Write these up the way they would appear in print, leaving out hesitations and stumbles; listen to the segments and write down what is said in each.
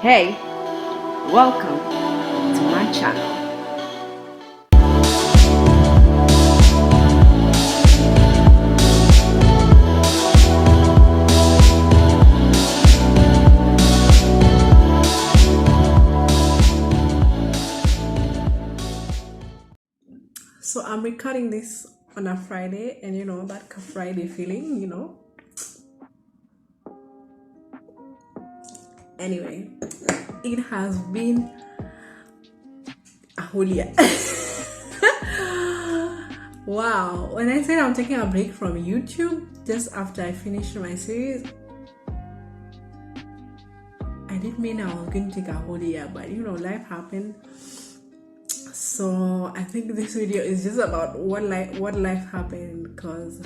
Hey, welcome to my channel. So I'm recording this on a Friday, and that Friday feeling. Anyway, it has been a whole year. Wow. When I said I'm taking a break from YouTube just after I finished my series, I didn't mean I was going to take a whole year, but life happened. So I think this video is just about what life happened, because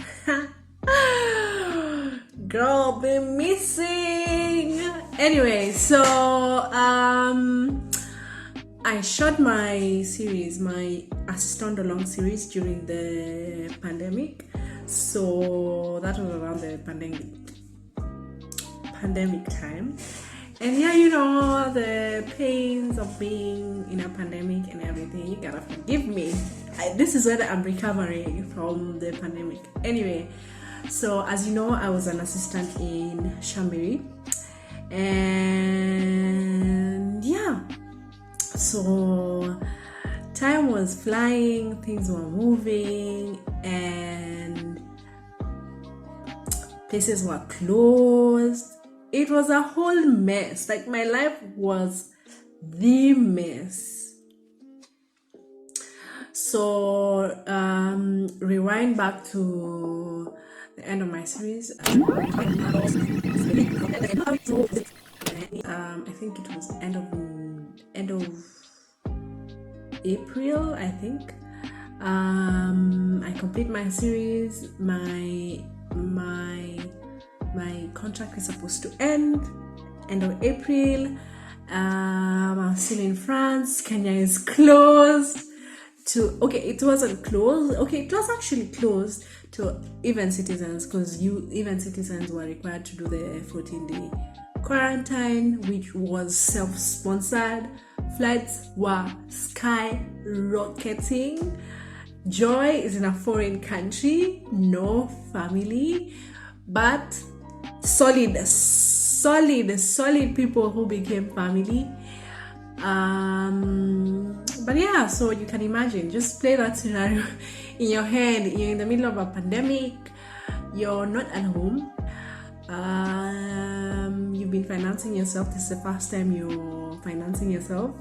girl been missing. Anyway, so I shot my series, my assistant along series, during the pandemic. So that was around the pandemic time. And yeah, the pains of being in a pandemic and everything, you gotta forgive me. This is when I'm recovering from the pandemic. Anyway, so as you know, I was an assistant in Shambiri. And yeah, so time was flying, things were moving, and places were closed. It was a whole mess. Like, my life was the mess. So rewind back to the end of my series. I think it was end of April, I think. I complete my series. My contract is supposed to end of April. I'm still in France. Kenya is closed it wasn't closed. It was actually closed to even citizens, because even citizens were required to do the 14-day quarantine, which was self-sponsored. Flights were skyrocketing. Joy is in a foreign country, no family, but solid people who became family. But yeah, so you can imagine, just play that scenario in your head. You're in the middle of a pandemic, you're not at home, you've been financing yourself. This is the first time you're financing yourself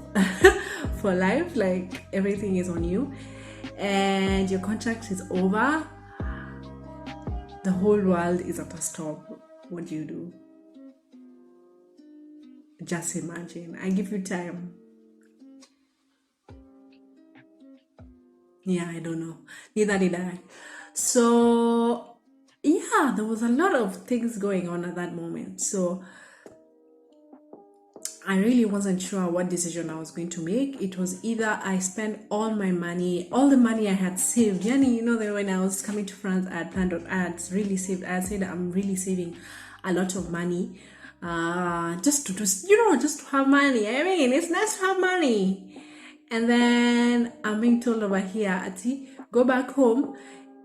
for life. Like, everything is on you, and your contract is over. The whole world is at a stop. What do you do? Just imagine. I give you time. Yeah, I don't know. Neither did I. So yeah, there was a lot of things going on at that moment. So I really wasn't sure what decision I was going to make. It was either I spent all the money I had saved. That when I was coming to France, I had really saved. I had said I'm really saving a lot of money, just to have money. I mean, it's nice to have money. And then I'm being told over here, Ati, go back home,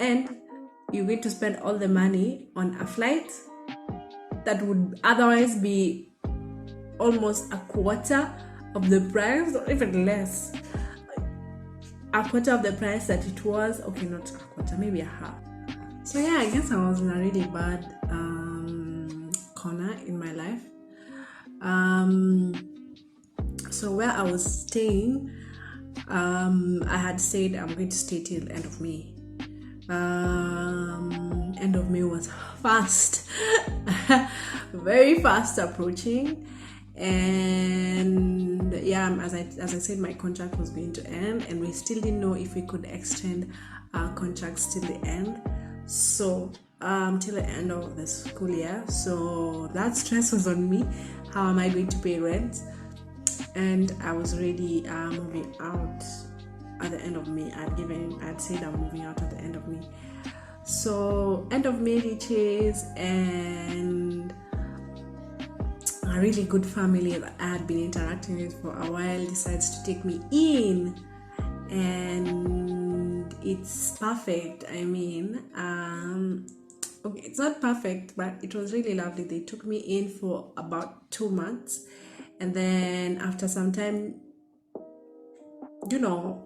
and you're going to spend all the money on a flight that would otherwise be almost a quarter of the price, or even less. A quarter of the price that it was. Okay, not a quarter, maybe a half. So yeah, I guess I was in a really bad corner in my life. So where I was staying, I had said I'm going to stay till end of May. End of May was fast, very fast approaching. And yeah, as I said, my contract was going to end, and we still didn't know if we could extend our contracts till the end. So till the end of the school year. So that stress was on me. How am I going to pay rent? And I was already moving out at the end of May. I'd said I'm moving out at the end of May. So end of May reaches, and a really good family that I had been interacting with for a while decides to take me in, and it's perfect. I mean, okay, it's not perfect, but it was really lovely. They took me in for about 2 months, and then after some time, you know,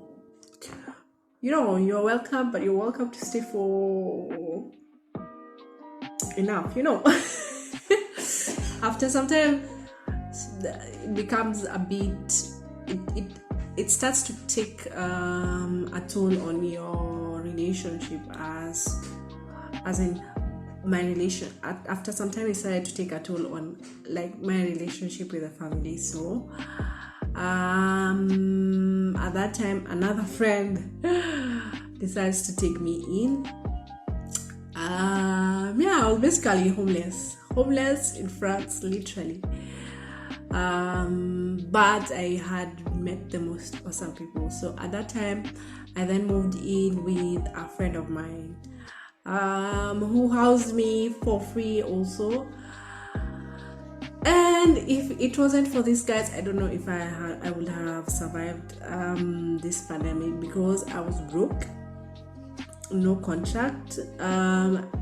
you're welcome, but you're welcome to stay for enough, After some time, it becomes a bit, it starts to take a toll on your relationship, as in my relation. After some time, it started to take a toll on like my relationship with the family. So at that time, another friend decides to take me in. I was basically homeless in France, literally. But I had met the most awesome people. So at that time, I then moved in with a friend of mine, who housed me for free also. And if it wasn't for these guys, I don't know if I would have survived this pandemic, because I was broke, no contract.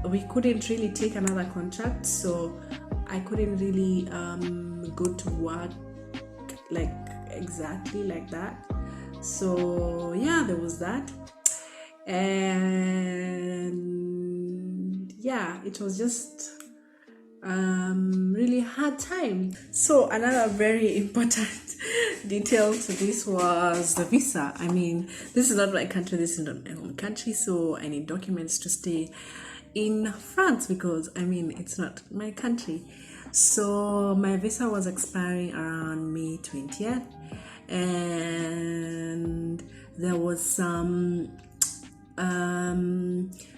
We couldn't really take another contract, so I couldn't really go to work like exactly like that. So yeah, there was that. And yeah, it was just really hard time. So another very important detail to this was the visa. I mean, this is not my country, this is not my home country, so I need documents to stay in France, because I mean, it's not my country. So my visa was expiring around May 20th, and there was some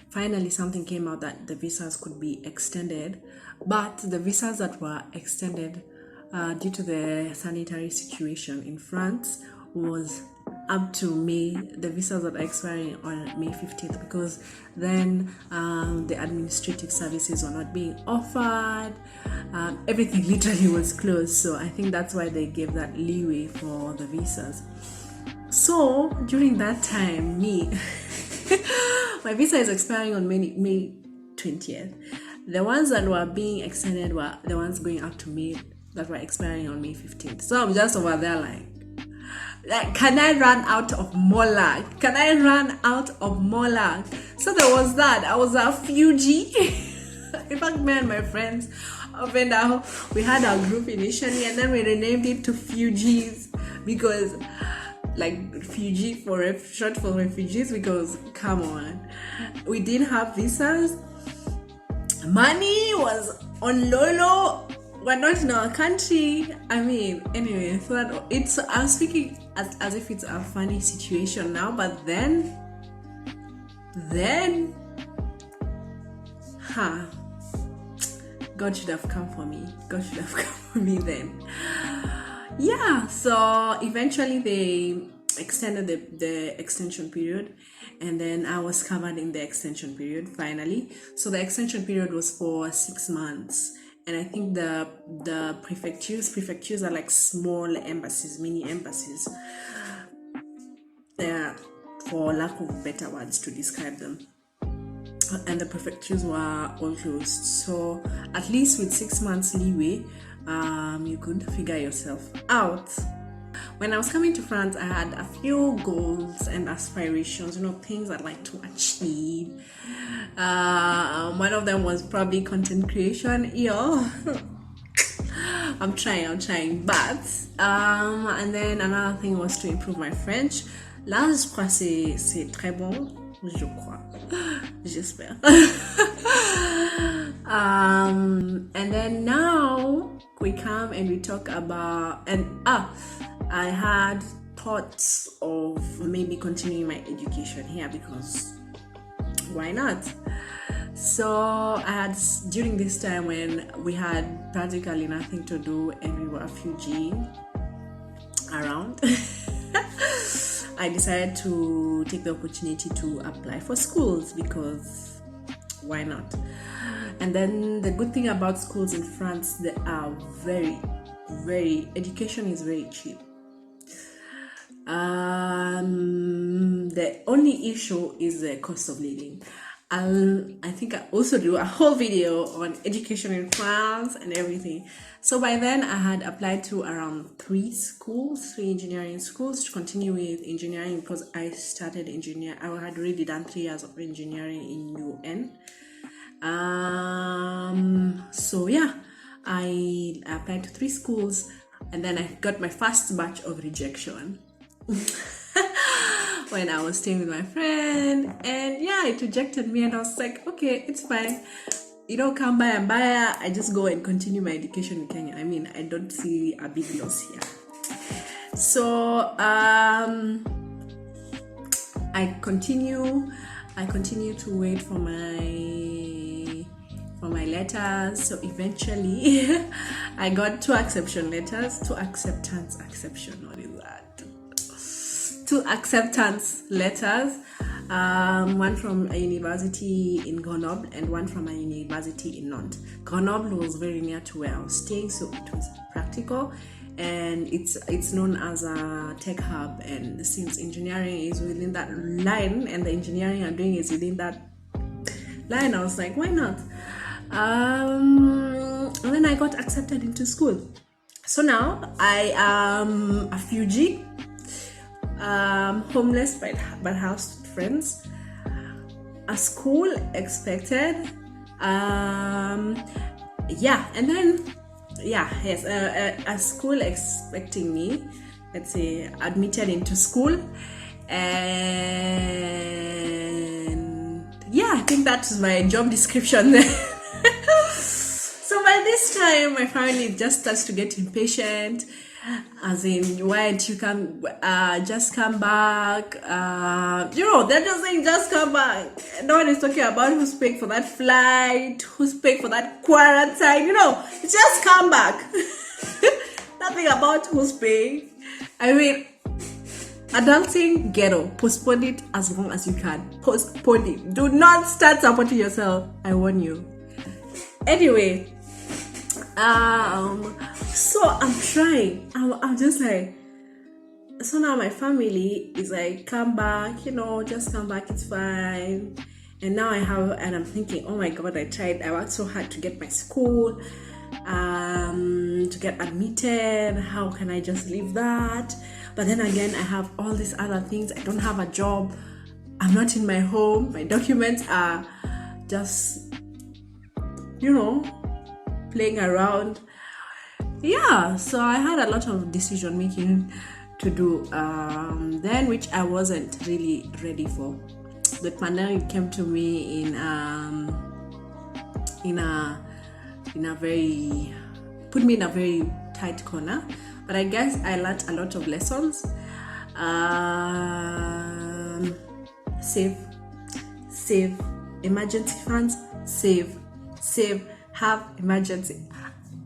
finally something came out that the visas could be extended, but the visas that were extended due to the sanitary situation in France was up to May. The visas that are expiring on May 15th, because then the administrative services were not being offered. Everything literally was closed, so I think that's why they gave that leeway for the visas. So during that time, my visa is expiring on May 20th. The ones that were being extended were the ones going up to May, that were expiring on May 15th. So I'm just over there like, can I run out of Molag? Can I run out of Molag? So there was that. I was a refugee. In fact, me and my friends we had our group initially, and then we renamed it to Fugees, because like refugee short for refugees, because come on, we didn't have visas, money was on Lolo, we're not in our country. I mean, anyway, so that I'm speaking as if it's a funny situation now, but then God should have come for me. God should have come for me then. Yeah, so eventually they extended the extension period, and then I was covered in the extension period finally. So the extension period was for 6 months, and I think the prefectures are like small embassies, mini embassies. They're, for lack of better words to describe them. And the prefectures were all closed. So at least with 6 months leeway, you could figure yourself out. When I was coming to France, I had a few goals and aspirations, things I'd like to achieve. One of them was probably content creation. I'm trying, but and then another thing was to improve my French. Là, je crois que c'est très bon. Je crois. J'espère. And then now we come and we talk about, and I had thoughts of maybe continuing my education here, because why not? So I had, during this time when we had practically nothing to do and we were refugee around, I decided to take the opportunity to apply for schools, because why not? And then the good thing about schools in France, they are very, education is very cheap. The only issue is the cost of living. I think I also do a whole video on education in France and everything. So by then I had applied to around 3 engineering schools to continue with engineering, because I started engineering. I had already done 3 years of engineering in UN. So yeah, I applied to 3 schools, and then I got my first batch of rejection when I was staying with my friend, and yeah, it rejected me, and I was like, okay, it's fine, come by and buy. I just go and continue my education in Kenya. I mean, I don't see a big loss here. So I continue to wait for my letters. So eventually I got 2 acceptance letters. 2 acceptance what is that? 2 acceptance letters, one from a university in Grenoble and one from a university in Nantes. Grenoble was very near to where I was staying, so it was practical, and it's known as a tech hub, and since engineering is within that line and the engineering I'm doing is within that line, I was like, why not? And then I got accepted into school. So now I am a refugee, homeless but house with friends. A school expected, a school expecting me, let's say, admitted into school, and yeah, I think that's my job description. So by this time, my family just starts to get impatient, as in, why don't you just come back? They're just saying, just come back. No one is talking about who's paying for that flight, who's paying for that quarantine. Just come back. Nothing about who's paying. I mean, adulting ghetto. Postpone it as long as you can. Postpone it. Do not start supporting yourself. I warn you. Anyway, so I'm trying. I'm just like, so now my family is like, come back, just come back, it's fine. And now and I'm thinking, oh my God, I worked so hard to get my school, to get admitted. How can I just leave that? But then again, I have all these other things. I don't have a job. I'm not in my home. My documents are just, playing around. Yeah, so I had a lot of decision making to do then, which I wasn't really ready for. The pandemic came to me in put me in a very tight corner, but I guess I learned a lot of lessons. Save emergency funds, save, have emergency.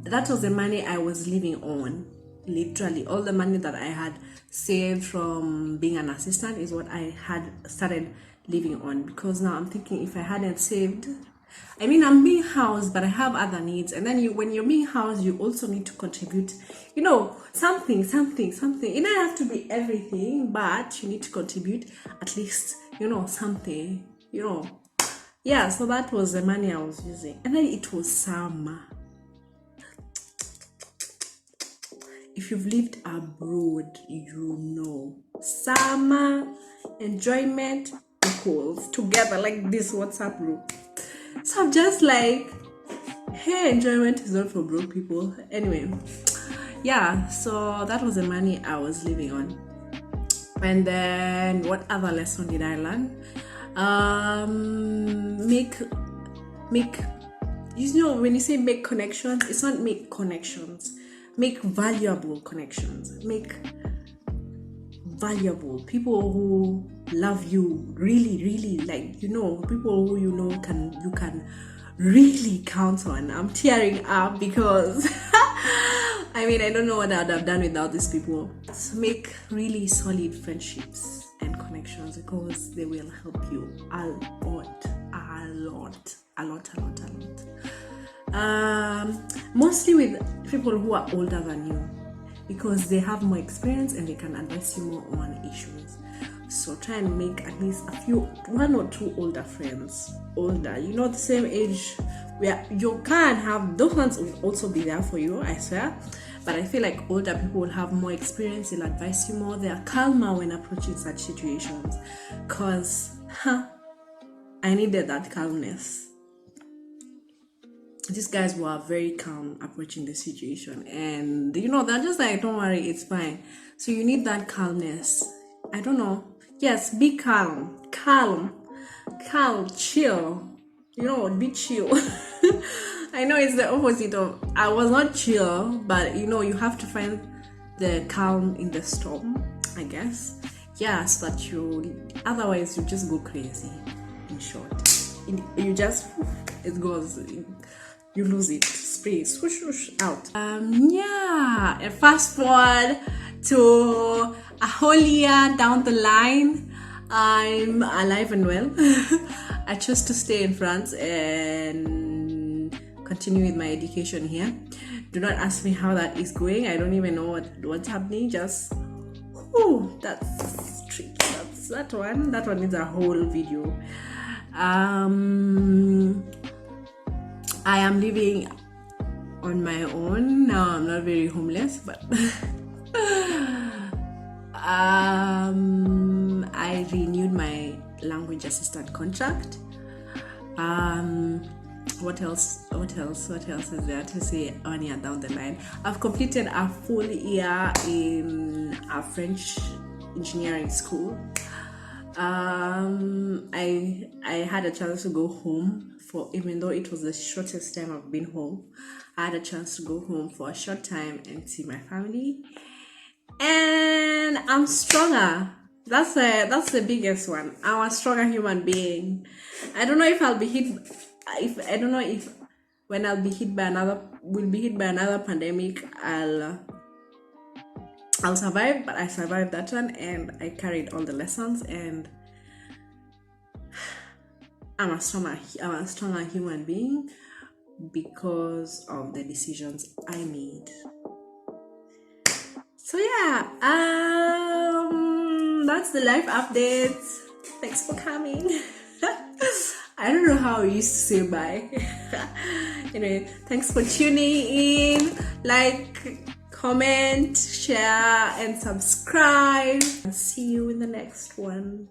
That was the money I was living on. Literally, all the money that I had saved from being an assistant is what I had started living on. Because now I'm thinking, if I hadn't saved, I'm being housed, but I have other needs. And then when you're being housed, you also need to contribute, something. It doesn't have to be everything, but you need to contribute at least, something, Yeah, so that was the money I was using. And then it was summer. If you've lived abroad, summer, enjoyment equals together like this WhatsApp group. So I'm just like, hey, enjoyment is not for broke people. Anyway, yeah, so that was the money I was living on. And then what other lesson did I learn? Make when you say make connections, it's not make connections. Make valuable connections. Make valuable people who love you really, really, people who you can really count on. I'm tearing up because I don't know what I would have done without these people. So make really solid friendships and connections, because they will help you a lot. Mostly with people who are older than you, because they have more experience and they can advise you more on issues. So try and make at least one or two older friends. Older, the same age, where you can have those ones will also be there for you, I swear. But I feel like older people will have more experience, they'll advise you more, they are calmer when approaching such situations. Cause I needed that calmness. These guys were very calm approaching the situation, and they're just like, don't worry, it's fine. So you need that calmness. I don't know. Yes, be calm, chill. Be chill. I know it's the opposite of I was not chill, but you have to find the calm in the storm, I guess. Yeah, so that otherwise you just go crazy. In short, it goes. You lose it, spray, swoosh, swoosh, out. And fast forward to a whole year down the line, I'm alive and well. I chose to stay in France and continue with my education here. Do not ask me how that is going. I don't even know what's happening. Just, that's tricky. That's that one. That one needs a whole video. I am living on my own now. I'm not very homeless, but I renewed my language assistant contract. What else is there to say? 1 year down the line, I've completed a full year in a French engineering school. I had a chance to go home even though it was the shortest time I've been home. I had a chance to go home for a short time and see my family, and I'm stronger. That's the biggest one. I'm a stronger human being. I don't know if I'll be hit. When I'll be hit by another pandemic, I'll survive. But I survived that one, and I carried all the lessons, and I'm a stronger human being because of the decisions I made. So yeah, that's the life update. Thanks for coming. I don't know how I used to say bye. Anyway, thanks for tuning in. Like, comment, share, and subscribe. See you in the next one.